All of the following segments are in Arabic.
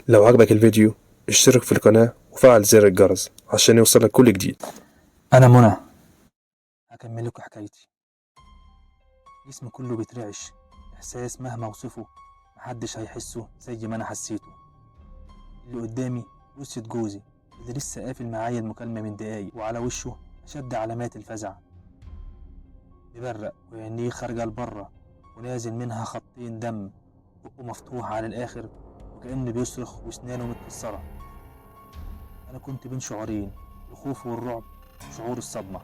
لو عجبك الفيديو اشترك في القناة وفعل زر الجرس عشان يوصلك كل جديد. أنا منى، هكمل لكم حكايتي. جسمي كله بيترعش، إحساس مهما أوصفه محدش هيحسه زي ما أنا حسيته. اللي قدامي جثة جوزي اللي لسه قافل معايا المكالمة من دقايق، وعلى وشه أشد علامات الفزع، بيبرق وعينيه خارجة لبره ونازل منها خطين دم، بقه مفتوح على الآخر وكأنه بيصرخ وأسنانه متكسرة. أنا كنت بين شعورين، الخوف والرعب وشعور الصدمة.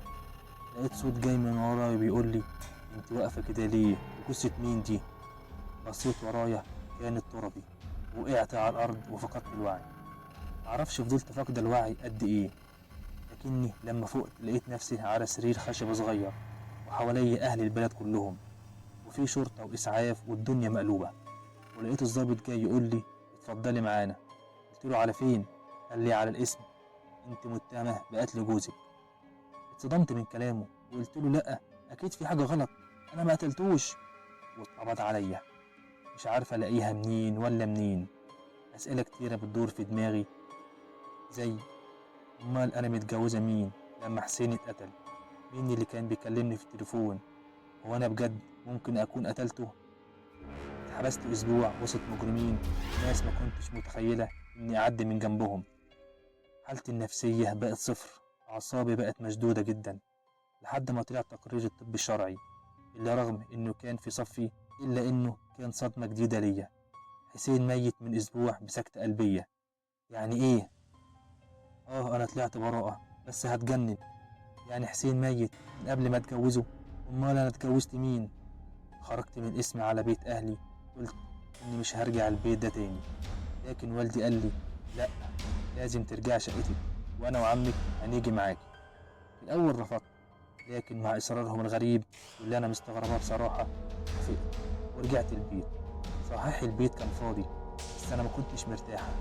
لقيت صوت جاي من ورايا بيقول لي: انت واقفة كده ليه؟ وجثة مين دي؟ بصيت ورايا، كانت تربي. وقعت على الأرض وفقدت الوعي. معرفش فضلت فاقد الوعي قد إيه، لكني لما فقت لقيت نفسي على سرير خشب صغير، وحواليا أهل البلد كلهم، وفي شرطة وإسعاف والدنيا مقلوبة. ولقيت الضابط جاي يقول لي: اتفضلي معانا. قلت له: على فين؟ قال لي: على الاسم، انت متهمة بقتل جوزك. اتصدمت من كلامه وقلت له: لأ، أكيد في حاجة غلط، أنا ما قتلتوش. واتقبض عليا، مش عارف الاقيها منين ولا منين. اسئله كتيره بتدور في دماغي، زي: امال انا متجوزه مين لما حسين اتقتل؟ مين اللي كان بيكلمني في التليفون؟ هو انا بجد ممكن اكون قتلته؟ اتحبست اسبوع وسط مجرمين، ناس ما كنتش متخيله اني اعدي من جنبهم. حالتي النفسيه بقت صفر، اعصابي بقت مشدوده جدا، لحد ما طلع تقرير الطب الشرعي اللي رغم انه كان في صفي الا انه كان صدمه جديده ليا. حسين ميت من أسبوع بسكتة قلبية. يعني إيه؟ أنا طلعت براءة، بس هتجنن. يعني حسين ميت من قبل ما أتجوزه؟ أمال أنا اتجوزت مين؟ خرجت من اسمي على بيت أهلي، قلت إني مش هرجع البيت ده تاني. لكن والدي قال لي: لأ، لازم ترجع شقتك، وأنا وعمك هنيجي معاكي. في الأول رفضت، لكن مع إصرارهم الغريب واللي أنا مستغربها بصراحة وافقت ورجعت البيت. صحيح البيت كان فاضي، بس أنا ما كنتش مرتاحة.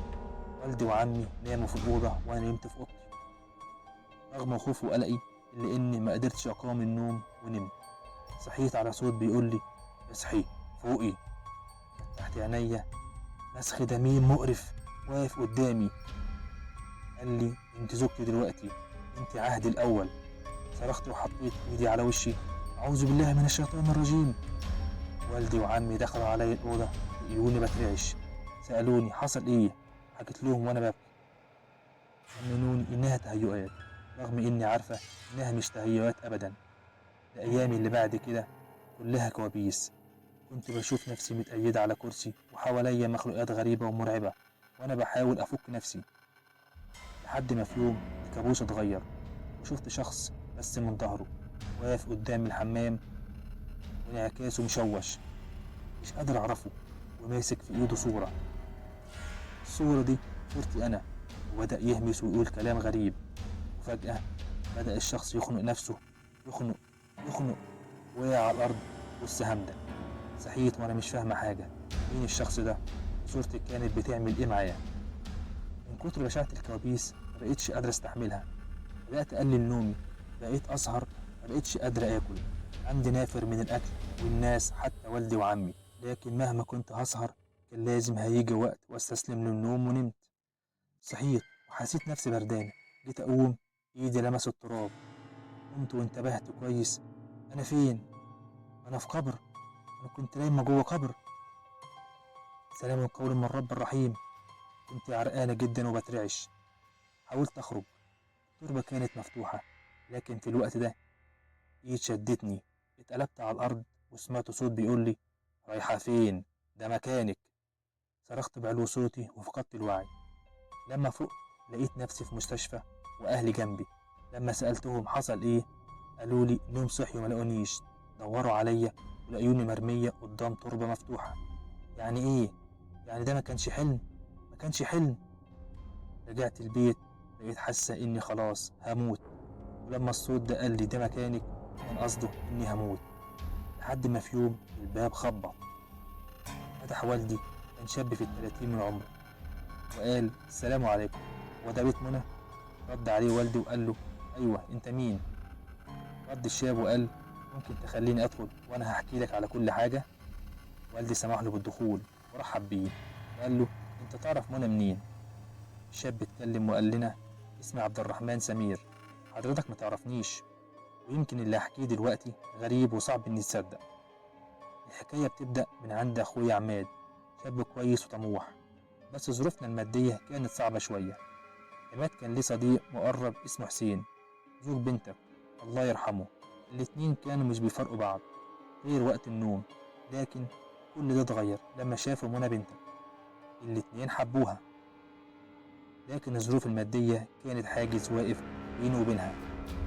والدي وعمي ناموا في الأوضة وأنا نمت في أوضتي، رغم خوفي وقلقي إلا إني ما قدرتش أقاوم النوم ونمت. صحيت على صوت بيقول لي: اصحي، فوقي. فتحت عينيا، مسخ دميم مقرف واقف قدامي. قال لي: انت زوجتي دلوقتي، انت عهدي الأول. صرخت وحطيت إيدي على وشي: أعوذ بالله من الشيطان الرجيم. والدي وعمي دخلوا علي الأوضة، لقيوني بترعش. سألوني حصل إيه؟ حكيت لهم وأنا ببكي. طمنوني إنها تهيؤات، رغم إني عارفة إنها مش تهيؤات أبدا. الأيام اللي بعد كده كلها كوابيس. كنت بشوف نفسي متأيدة على كرسي وحواليا مخلوقات غريبة ومرعبة، وأنا بحاول أفك نفسي، لحد ما في يوم الكابوس اتغير، وشفت شخص بس من ظهره واقف قدام الحمام وانعكاسه مشوش، مش قادر أعرفه، وماسك في إيده صورة. الصورة دي صورتي أنا، وبدأ يهمس ويقول كلام غريب. وفجأة بدأ الشخص يخنق نفسه، يخنق يخنق، وقع على الأرض بص همدان. صحيت وأنا مش فاهمة حاجة، مين الشخص ده؟ صورتي كانت بتعمل إيه معايا؟ من كتر بشاعة الكوابيس مبقتش قادرة استحملها، بدأت أقلل نومي، بقيت أسهر، مبقتش قادرة آكل، عندي نافر من الأكل والناس حتى والدي وعمي. لكن مهما كنت هسهر كان لازم هيجي وقت واستسلم للنوم، ونمت. صحيت وحسيت نفسي بردانة، جيت أقوم، إيدي لمست التراب. قمت وانتبهت كويس، أنا فين؟ أنا في قبر، أنا كنت نايمة جوه قبر. سلام قول من رب الرحيم. كنت عرقانة جدا وبترعش، حاولت أخرج، التربة كانت مفتوحة، لكن في الوقت ده إيد شدتني، اتقلبت على الأرض وسمعت صوت بيقول لي: رايحة فين؟ ده مكانك. صرخت بعلو صوتي وفقدت الوعي. لما فوق لقيت نفسي في مستشفى وأهلي جنبي. لما سألتهم حصل إيه قالوا لي إنهم صحيوا ملقونيش، دوروا عليا ولقيوني مرمية قدام تربة مفتوحة. يعني إيه؟ يعني ده ما كانش حلم؟ ما كانش حلم. رجعت البيت، بقيت حاسة إني خلاص هموت. ولما الصوت ده قال لي ده مكانك كان قصده إني هموت. لحد ما في يوم الباب خبط، فتح والدي، كان شاب في ال30 من عمره، وقال: السلام عليكم، وده بيت منى؟ رد عليه والدي وقال له: أيوه، أنت مين؟ رد الشاب وقال: ممكن تخليني أدخل وأنا هحكي لك على كل حاجة؟ والدي سمح له بالدخول ورحب بيه، وقال له: انت تعرف منى منين؟ الشاب اتكلم وقال لنا اسمي عبد الرحمن سمير، حضرتك ما تعرفنيش، ويمكن اللي هحكيه دلوقتي غريب وصعب اني تصدق. الحكاية بتبدأ من عند اخويا عماد، شاب كويس وطموح، بس ظروفنا المادية كانت صعبة شوية. عماد كان ليه صديق مقرب اسمه حسين، زوج بنتك الله يرحمه. الاتنين كانوا مش بيفرقوا بعض غير وقت النوم، لكن كل ده اتغير لما شافوا منى بنتك. الاتنين حبوها، لكن الظروف المادية كانت حاجز واقف بينه وبينها.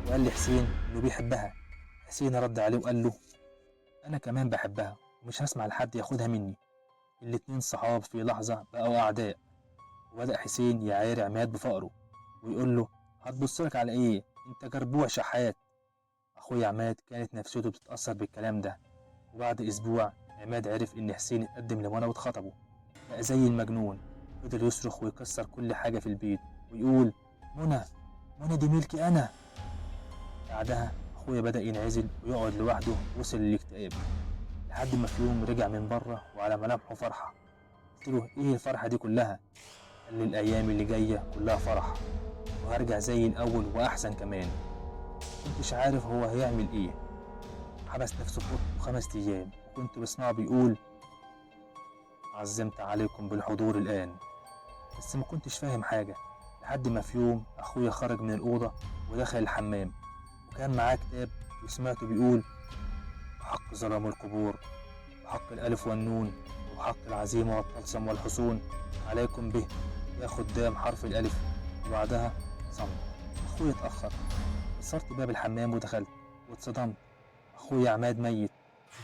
وقال لحسين إنه بيحبها. حسين رد عليه وقال له أنا كمان بحبها ومش هسمع لحد ياخدها مني. الاتنين صحاب في لحظة بقوا أعداء، وبدأ حسين يعاير عماد بفقره ويقول له هتبصلك على إيه؟ أنت جربوع شحات. أخويا عماد كانت نفسيته بتتأثر بالكلام ده، وبعد أسبوع عماد عرف إن حسين اتقدم لمنى واتخطبوا. بقى زي المجنون، فضل يصرخ ويكسر كل حاجة في البيت ويقول منى، منى دي ملكي أنا. بعدها أخويا بدأ ينعزل ويقعد لوحده، وصل للاكتئاب، لحد ما في يوم رجع من بره وعلى ملامحه فرحة. قلت له إيه الفرحة دي كلها؟ قال لي الأيام اللي جاية كلها فرح، وهرجع زي الأول وأحسن كمان. كنتش عارف هو هيعمل إيه. حبس نفسه في أوضته 5 أيام، وكنت بسمعه بيقول عزمت عليكم بالحضور الآن. بس ما كنتش فاهم حاجة، لحد ما في يوم أخويا خرج من الأوضة ودخل الحمام، وكان معاه كتاب، وسمعته بيقول بحق ظلام القبور، بحق الألف والنون، وبحق العزيمة والطلسم والحصون، عليكم به يا خدام حرف الألف. وبعدها صمت. أخويا اتأخر، كسرت باب الحمام ودخلت، واتصدمت. أخويا عماد ميت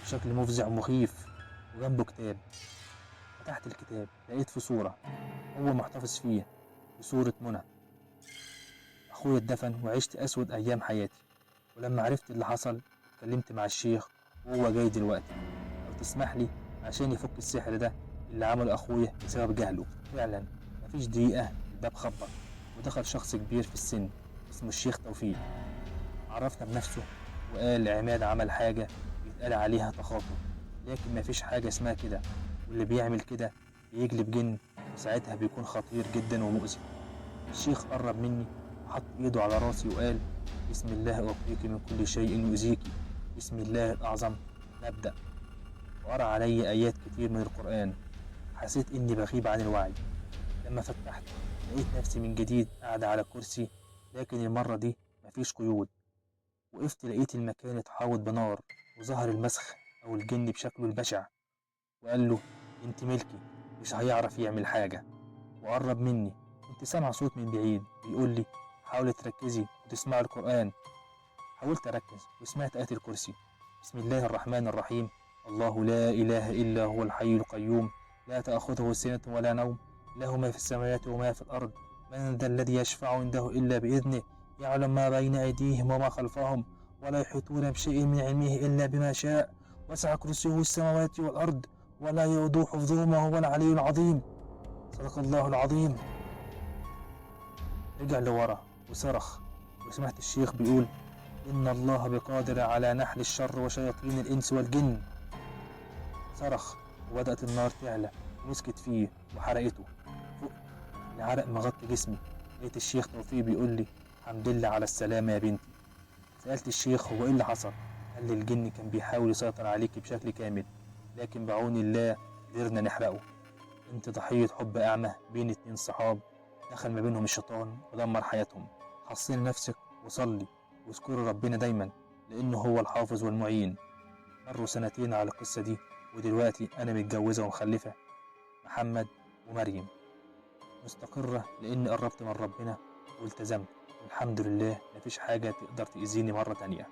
بشكل مفزع ومخيف، وجنبه كتاب. فتحت الكتاب لقيت في صورة هو محتفظ فيها، بصورة منى. أخويا اتدفن وعشت أسود أيام حياتي. ولما عرفت اللي حصل اتكلمت مع الشيخ وهو جاي دلوقتي، لو تسمح لي عشان يفك السحر ده اللي عمله أخويا بسبب جهله. فعلا مفيش دقيقة الباب خبط، ودخل شخص كبير في السن اسمه الشيخ توفيق. عرفنا بنفسه وقال عماد عمل حاجة يتقال عليها تخاطر، لكن مفيش حاجة اسمها كده، واللي بيعمل كده بيجلب جن، وساعتها بيكون خطير جدا ومؤذي. الشيخ قرب مني وحط ايده على راسي وقال بسم الله أوقيك من كل شيء يؤذيك، بسم الله الأعظم نبدأ. وقرأ علي آيات كتير من القرآن. حسيت إني بغيب عن الوعي. لما فتحت لقيت نفسي من جديد قاعدة على كرسي، لكن المرة دي مفيش قيود. وقفت لقيت المكان اتحاوط بنار، وظهر المسخ أو الجن بشكله البشع، وقال له انت ملكي، مش هيعرف يعمل حاجة. وقرب مني، كنت سامع صوت من بعيد بيقول لي حاولي تركزي وتسمعي القرآن. حاولت أركز وسمعت آية الكرسي بسم الله الرحمن الرحيم، الله لا إله إلا هو الحي القيوم، لا تأخذه سنة ولا نوم، له ما في السماوات وما في الأرض، من ذا الذي يشفع عنده إلا بإذنه، يعلم ما بين أيديهم وما خلفهم، ولا يحيطون بشيء من علمه إلا بما شاء، وسع كرسيه السماوات والأرض، ولا يؤوده حفظهما وهو العلي العظيم. صدق الله العظيم. رجع لورا وصرخ، وسمعت الشيخ بيقول إن الله بقادر على نحل الشر وشياطين الإنس والجن. صرخ وبدأت النار تعلى ومسكت فيه وحرقته. فوق العرق مغطي جسمي، لقيت الشيخ توفيق بيقول لي الحمد لله على السلامة يا بنتي. سألت الشيخ هو إيه اللي حصل؟ قال لي الجن كان بيحاول يسيطر عليك بشكل كامل، لكن بعون الله قدرنا نحرقه. انت ضحية حب أعمى بين 2 صحاب، دخل ما بينهم الشيطان ودمر حياتهم. حصن نفسك وصلي واذكر ربنا دايما، لأنه هو الحافظ والمعين. مروا 2 على القصة دي، ودلوقتي أنا متجوزة ومخلفة محمد ومريم، مستقرة لأني قربت من ربنا والتزمت، والحمد لله مفيش حاجة تقدر تأذيني مرة تانية.